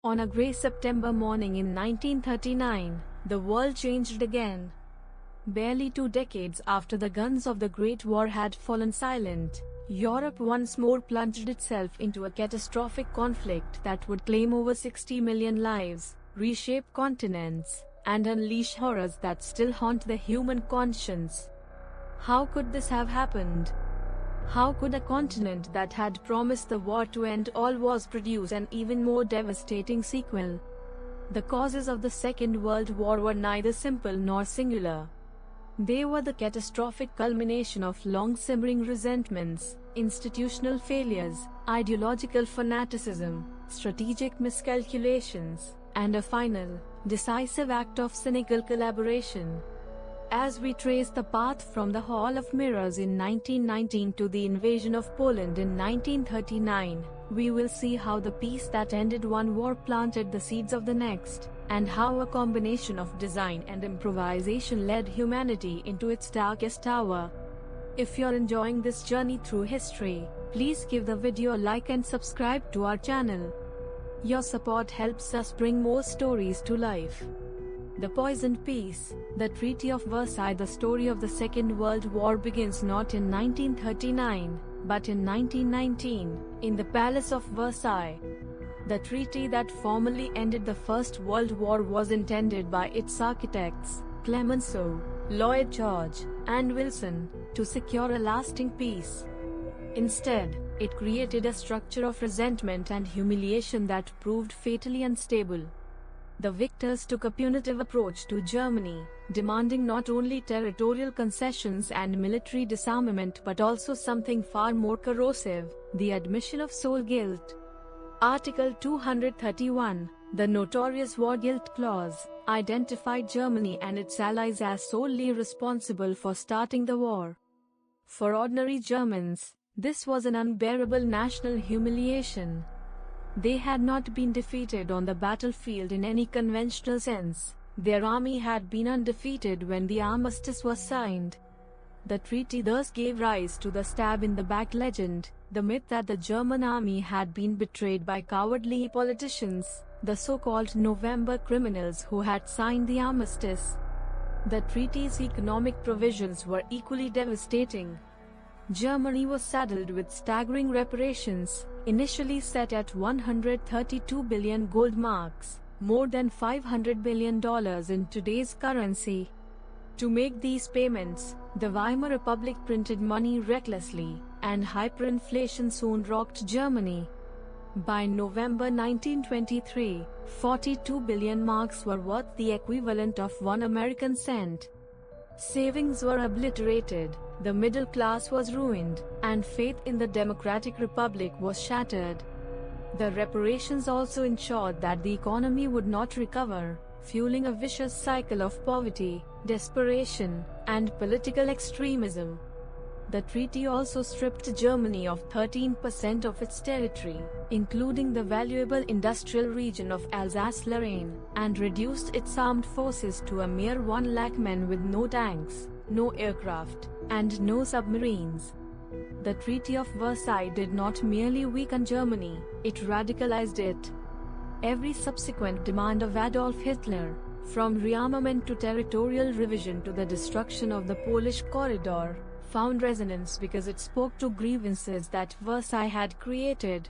On a grey September morning in 1939, the world changed again. Barely 2 decades after the guns of the Great War had fallen silent, Europe once more plunged itself into a catastrophic conflict that would claim over 60 million lives, reshape continents, and unleash horrors that still haunt the human conscience. How could this have happened? How could a continent that had promised the war to end all wars produce an even more devastating sequel? The causes of the Second World War were neither simple nor singular. They were the catastrophic culmination of long-simmering resentments, institutional failures, ideological fanaticism, strategic miscalculations, and a final, decisive act of cynical collaboration. As we trace the path from the Hall of Mirrors in 1919 to the invasion of Poland in 1939, we will see how the peace that ended one war planted the seeds of the next, and how a combination of design and improvisation led humanity into its darkest hour. If you're enjoying this journey through history, please give the video a like and subscribe to our channel. Your support helps us bring more stories to life. The Poisoned Peace, the Treaty of Versailles. The story of the Second World War begins not in 1939, but in 1919, in the Palace of Versailles. The treaty that formally ended the First World War was intended by its architects, Clemenceau, Lloyd George, and Wilson, to secure a lasting peace. Instead, it created a structure of resentment and humiliation that proved fatally unstable. The victors took a punitive approach to Germany, demanding not only territorial concessions and military disarmament but also something far more corrosive, the admission of soul guilt. Article 231, the notorious War Guilt Clause, identified Germany and its allies as solely responsible for starting the war. For ordinary Germans, this was an unbearable national humiliation. They had not been defeated on the battlefield in any conventional sense. Their army had been undefeated when the armistice was signed. The treaty thus gave rise to the stab-in-the-back legend, the myth that the German army had been betrayed by cowardly politicians, the so-called November criminals who had signed the armistice. The treaty's economic provisions were equally devastating. Germany was saddled with staggering reparations, initially set at 132 billion gold marks, more than $500 billion in today's currency. To make these payments, the Weimar Republic printed money recklessly, and hyperinflation soon rocked Germany. By November 1923, 42 billion marks were worth the equivalent of 1 American cent. Savings were obliterated, the middle class was ruined, and faith in the Democratic Republic was shattered. The reparations also ensured that the economy would not recover, fueling a vicious cycle of poverty, desperation, and political extremism. The treaty also stripped Germany of 13% of its territory, including the valuable industrial region of Alsace-Lorraine, and reduced its armed forces to a mere 1 lakh men with no tanks, no aircraft, and no submarines. The Treaty of Versailles did not merely weaken Germany, it radicalized it. Every subsequent demand of Adolf Hitler, from rearmament to territorial revision to the destruction of the Polish corridor, found resonance because it spoke to grievances that Versailles had created.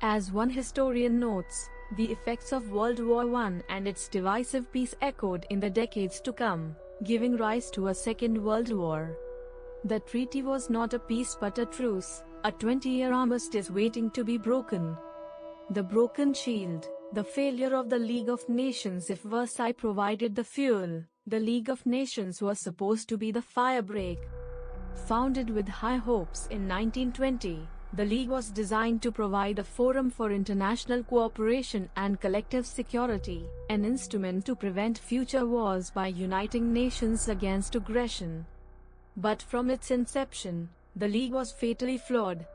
As one historian notes, the effects of World War I and its divisive peace echoed in the decades to come, giving rise to a Second World War. The treaty was not a peace but a truce, a 20-year armistice waiting to be broken. The broken shield, the failure of the League of Nations. If Versailles provided the fuel, the League of Nations was supposed to be the firebreak. Founded with high hopes in 1920, the League was designed to provide a forum for international cooperation and collective security, an instrument to prevent future wars by uniting nations against aggression. But from its inception, the League was fatally flawed.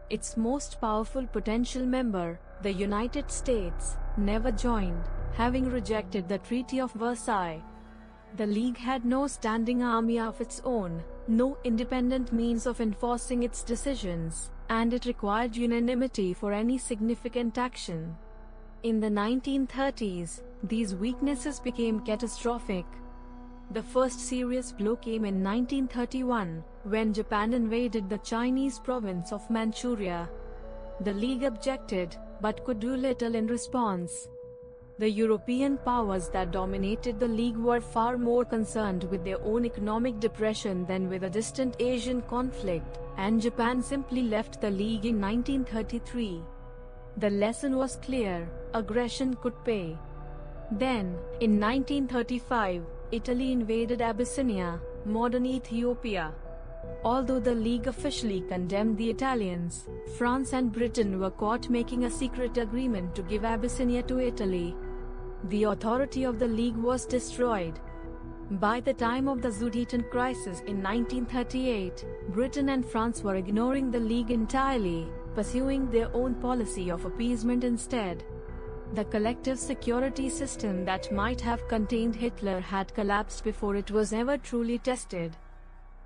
Its most powerful potential member, the United States, never joined, having rejected the Treaty of Versailles. The League had no standing army of its own, no independent means of enforcing its decisions, and it required unanimity for any significant action. In the 1930s, these weaknesses became catastrophic. The first serious blow came in 1931, when Japan invaded the Chinese province of Manchuria. The League objected, but could do little in response. The European powers that dominated the League were far more concerned with their own economic depression than with a distant Asian conflict, and Japan simply left the League in 1933. The lesson was clear: aggression could pay. Then, in 1935, Italy invaded Abyssinia, modern Ethiopia. Although the League officially condemned the Italians, France and Britain were caught making a secret agreement to give Abyssinia to Italy. The authority of the League was destroyed. By the time of the Sudeten crisis in 1938, Britain and France were ignoring the League entirely, pursuing their own policy of appeasement instead. The collective security system that might have contained Hitler had collapsed before it was ever truly tested.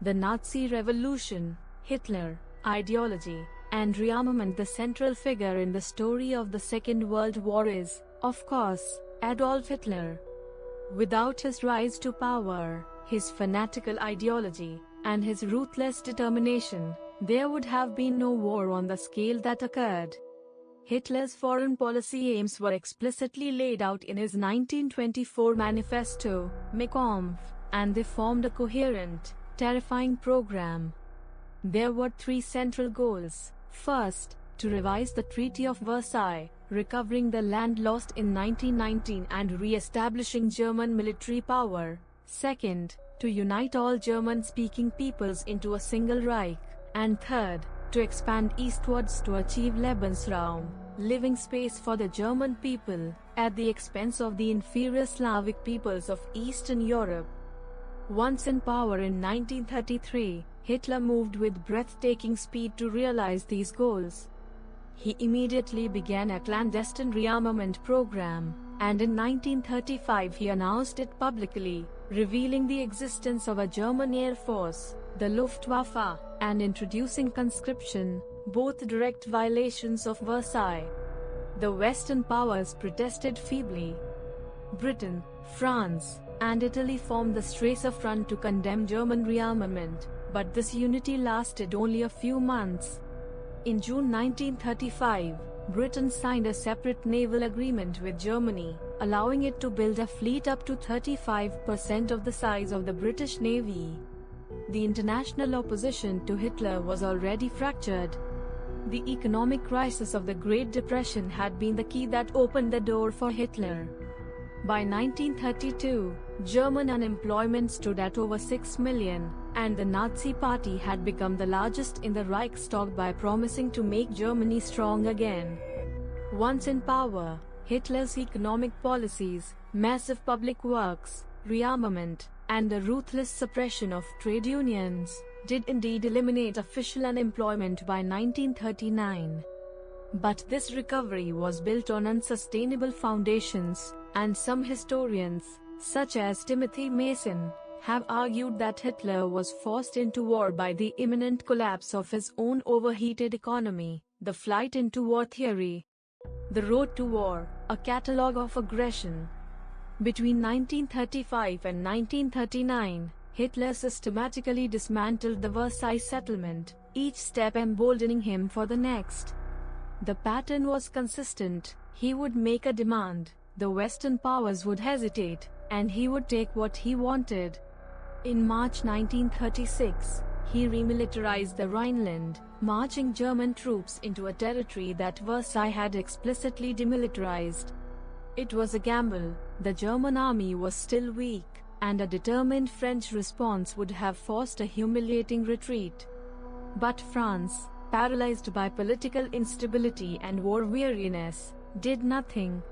The Nazi Revolution, Hitler, ideology, and rearmament. The central figure in the story of the Second World War is, of course, Adolf Hitler. Without his rise to power, his fanatical ideology, and his ruthless determination, there would have been no war on the scale that occurred. Hitler's foreign policy aims were explicitly laid out in his 1924 manifesto, Kampf, and they formed a coherent, terrifying program. There were three central goals. First, to revise the Treaty of Versailles, recovering the land lost in 1919 and re-establishing German military power. Second, to unite all German-speaking peoples into a single Reich. And third, to expand eastwards to achieve Lebensraum, living space for the German people, at the expense of the inferior Slavic peoples of Eastern Europe. Once in power in 1933, Hitler moved with breathtaking speed to realize these goals. He immediately began a clandestine rearmament program, and in 1935 he announced it publicly, revealing the existence of a German air force, the Luftwaffe, and introducing conscription, both direct violations of Versailles. The Western powers protested feebly. Britain, France, and Italy formed the Strasse Front to condemn German rearmament, but this unity lasted only a few months. In June 1935, Britain signed a separate naval agreement with Germany, allowing it to build a fleet up to 35% of the size of the British Navy. The international opposition to Hitler was already fractured. The economic crisis of the Great Depression had been the key that opened the door for Hitler. By 1932, German unemployment stood at over 6 million, and the Nazi Party had become the largest in the Reichstag by promising to make Germany strong again. Once in power, Hitler's economic policies, massive public works, rearmament, and the ruthless suppression of trade unions, did indeed eliminate official unemployment by 1939. But this recovery was built on unsustainable foundations, and some historians, such as Timothy Mason, have argued that Hitler was forced into war by the imminent collapse of his own overheated economy, the flight into war theory. The Road to War, a catalogue of aggression. Between 1935 and 1939, Hitler systematically dismantled the Versailles settlement, each step emboldening him for the next. The pattern was consistent: he would make a demand, the Western powers would hesitate, and he would take what he wanted. In March 1936, he remilitarized the Rhineland, marching German troops into a territory that Versailles had explicitly demilitarized. It was a gamble. The German army was still weak, and a determined French response would have forced a humiliating retreat. But France, paralyzed by political instability and war weariness, did nothing.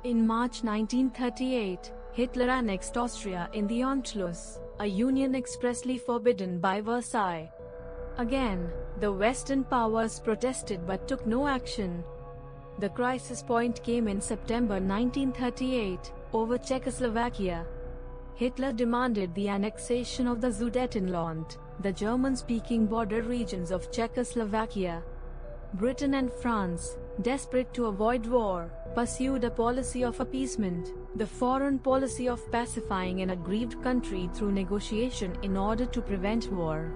In March 1938, Hitler annexed Austria in the Anschluss, a union expressly forbidden by Versailles. Again, the Western powers protested but took no action. The crisis point came in September 1938, over Czechoslovakia. Hitler demanded the annexation of the Sudetenland, the German-speaking border regions of Czechoslovakia. Britain and France, desperate to avoid war, pursued a policy of appeasement, the foreign policy of pacifying an aggrieved country through negotiation in order to prevent war.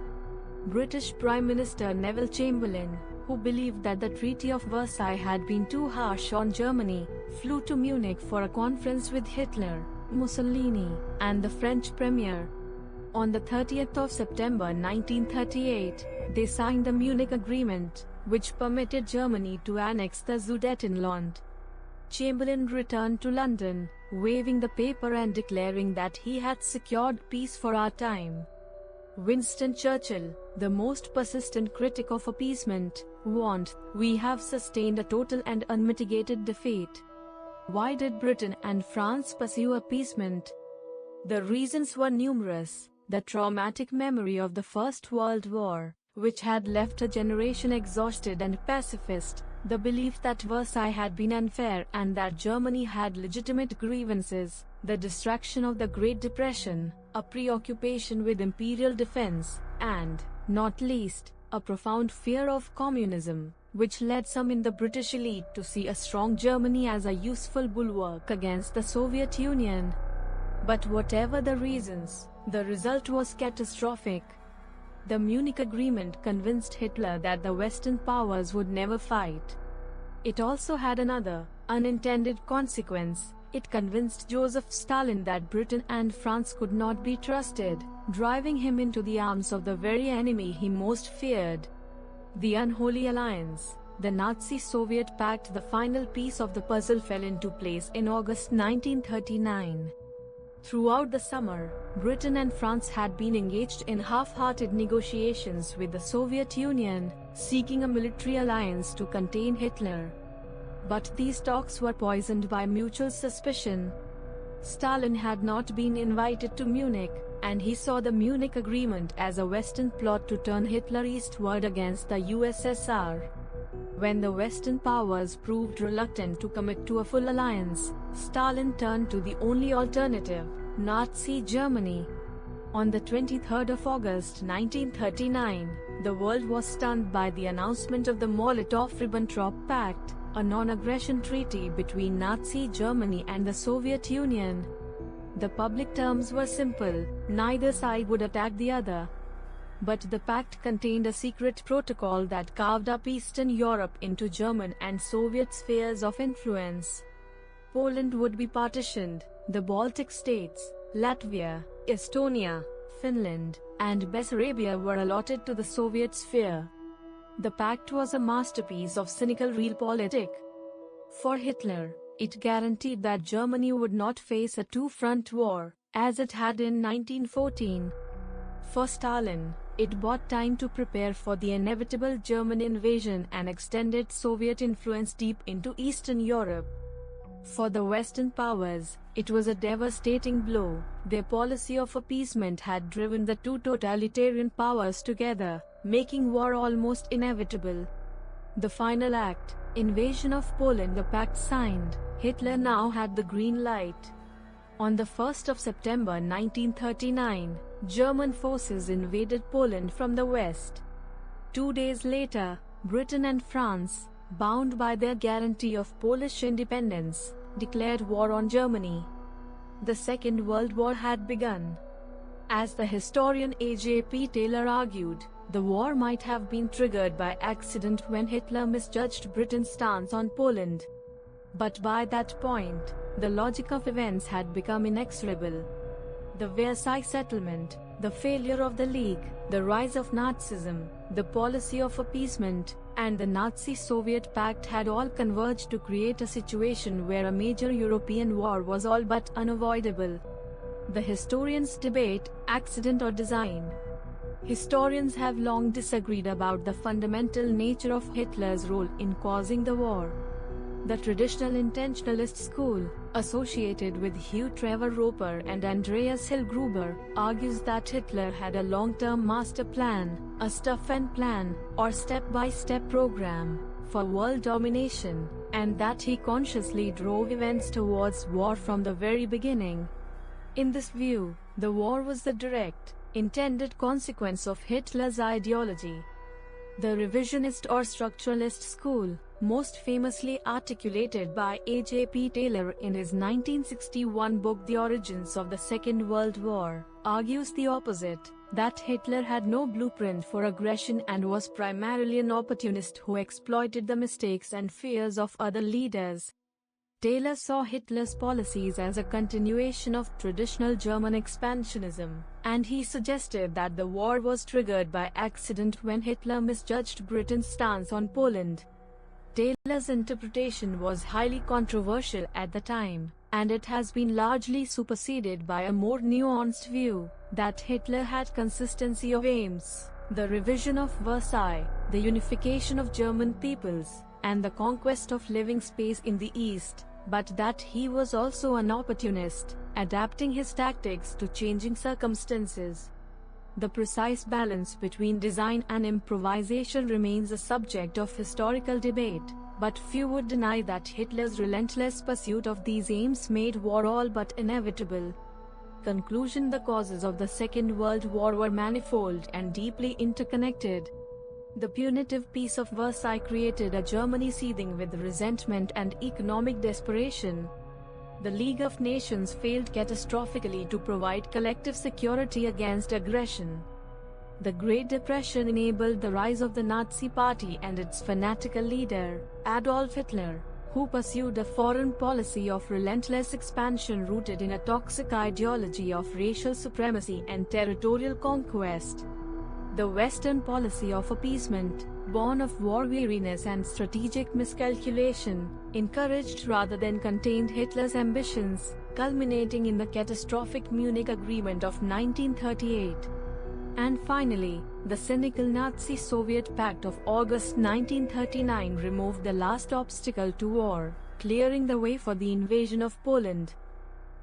British Prime Minister Neville Chamberlain, who believed that the Treaty of Versailles had been too harsh on Germany, flew to Munich for a conference with Hitler, Mussolini, and the French Premier. On the 30th of September 1938, they signed the Munich Agreement, which permitted Germany to annex the Sudetenland. Chamberlain returned to London, waving the paper and declaring that he had secured peace for our time. Winston Churchill, the most persistent critic of appeasement, warned, "We have sustained a total and unmitigated defeat." Why did Britain and France pursue appeasement? The reasons were numerous: the traumatic memory of the First World War, which had left a generation exhausted and pacifist, the belief that Versailles had been unfair and that Germany had legitimate grievances, the distraction of the Great Depression, a preoccupation with imperial defense, and, not least, a profound fear of communism, which led some in the British elite to see a strong Germany as a useful bulwark against the Soviet Union. But whatever the reasons, the result was catastrophic. The Munich Agreement convinced Hitler that the Western powers would never fight. It also had another, unintended consequence. It convinced Joseph Stalin that Britain and France could not be trusted, driving him into the arms of the very enemy he most feared. The Unholy Alliance, the Nazi-Soviet Pact. The final piece of the puzzle fell into place in August 1939. Throughout the summer, Britain and France had been engaged in half-hearted negotiations with the Soviet Union, seeking a military alliance to contain Hitler. But these talks were poisoned by mutual suspicion. Stalin had not been invited to Munich, and he saw the Munich Agreement as a Western plot to turn Hitler eastward against the USSR. When the Western powers proved reluctant to commit to a full alliance, Stalin turned to the only alternative, Nazi Germany. On the 23rd of August 1939, the world was stunned by the announcement of the Molotov-Ribbentrop Pact, a non-aggression treaty between Nazi Germany and the Soviet Union. The public terms were simple: neither side would attack the other. But the pact contained a secret protocol that carved up Eastern Europe into German and Soviet spheres of influence. Poland would be partitioned, the Baltic states, Latvia, Estonia, Finland, and Bessarabia were allotted to the Soviet sphere. The pact was a masterpiece of cynical realpolitik. For Hitler, it guaranteed that Germany would not face a two-front war, as it had in 1914. For Stalin, it bought time to prepare for the inevitable German invasion and extended Soviet influence deep into Eastern Europe. For the Western powers, it was a devastating blow. Their policy of appeasement had driven the two totalitarian powers together, making war almost inevitable. The final act, invasion of Poland. The pact signed, Hitler now had the green light. On the 1st of September 1939, German forces invaded Poland from the west. 2 days later, Britain and France, bound by their guarantee of Polish independence, declared war on Germany. The Second World War had begun. As the historian A.J.P. Taylor argued, the war might have been triggered by accident when Hitler misjudged Britain's stance on Poland. But by that point, the logic of events had become inexorable. The Versailles Settlement, the failure of the League, the rise of Nazism, the policy of appeasement, and the Nazi-Soviet Pact had all converged to create a situation where a major European war was all but unavoidable. The historians debate, accident or design. Historians have long disagreed about the fundamental nature of Hitler's role in causing the war. The traditional intentionalist school, associated with Hugh Trevor Roper and Andreas Hillgruber, argues that Hitler had a long-term master plan, a stuff-and plan, or step-by-step program, for world domination, and that he consciously drove events towards war from the very beginning. In this view, the war was the direct, intended consequence of Hitler's ideology. The revisionist or structuralist school, most famously articulated by A.J.P. Taylor in his 1961 book The Origins of the Second World War, argues the opposite, that Hitler had no blueprint for aggression and was primarily an opportunist who exploited the mistakes and fears of other leaders. Taylor saw Hitler's policies as a continuation of traditional German expansionism, and he suggested that the war was triggered by accident when Hitler misjudged Britain's stance on Poland. Taylor's interpretation was highly controversial at the time, and it has been largely superseded by a more nuanced view, that Hitler had consistency of aims, the revision of Versailles, the unification of German peoples, and the conquest of living space in the East, but that he was also an opportunist, adapting his tactics to changing circumstances. The precise balance between design and improvisation remains a subject of historical debate, but few would deny that Hitler's relentless pursuit of these aims made war all but inevitable. Conclusion: the causes of the Second World War were manifold and deeply interconnected. The punitive Peace of Versailles created a Germany seething with resentment and economic desperation. The League of Nations failed catastrophically to provide collective security against aggression. The Great Depression enabled the rise of the Nazi Party and its fanatical leader, Adolf Hitler, who pursued a foreign policy of relentless expansion rooted in a toxic ideology of racial supremacy and territorial conquest. The Western policy of appeasement, born of war weariness and strategic miscalculation, encouraged rather than contained Hitler's ambitions, culminating in the catastrophic Munich Agreement of 1938. And finally, the cynical Nazi-Soviet Pact of August 1939 removed the last obstacle to war, clearing the way for the invasion of Poland.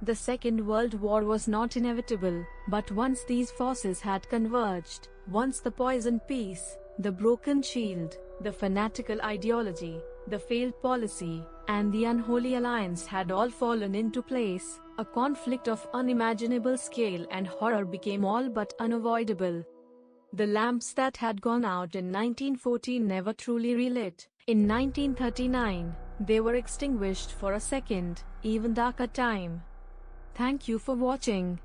The Second World War was not inevitable, but once these forces had converged, once the poisoned peace, the broken shield, the fanatical ideology, the failed policy, and the unholy alliance had all fallen into place, a conflict of unimaginable scale and horror became all but unavoidable. The lamps that had gone out in 1914 never truly relit. In 1939, they were extinguished for a second, even darker time. Thank you for watching.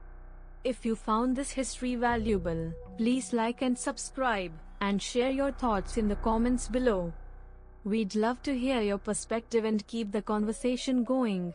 If you found this history valuable, please like and subscribe, and share your thoughts in the comments below. We'd love to hear your perspective and keep the conversation going.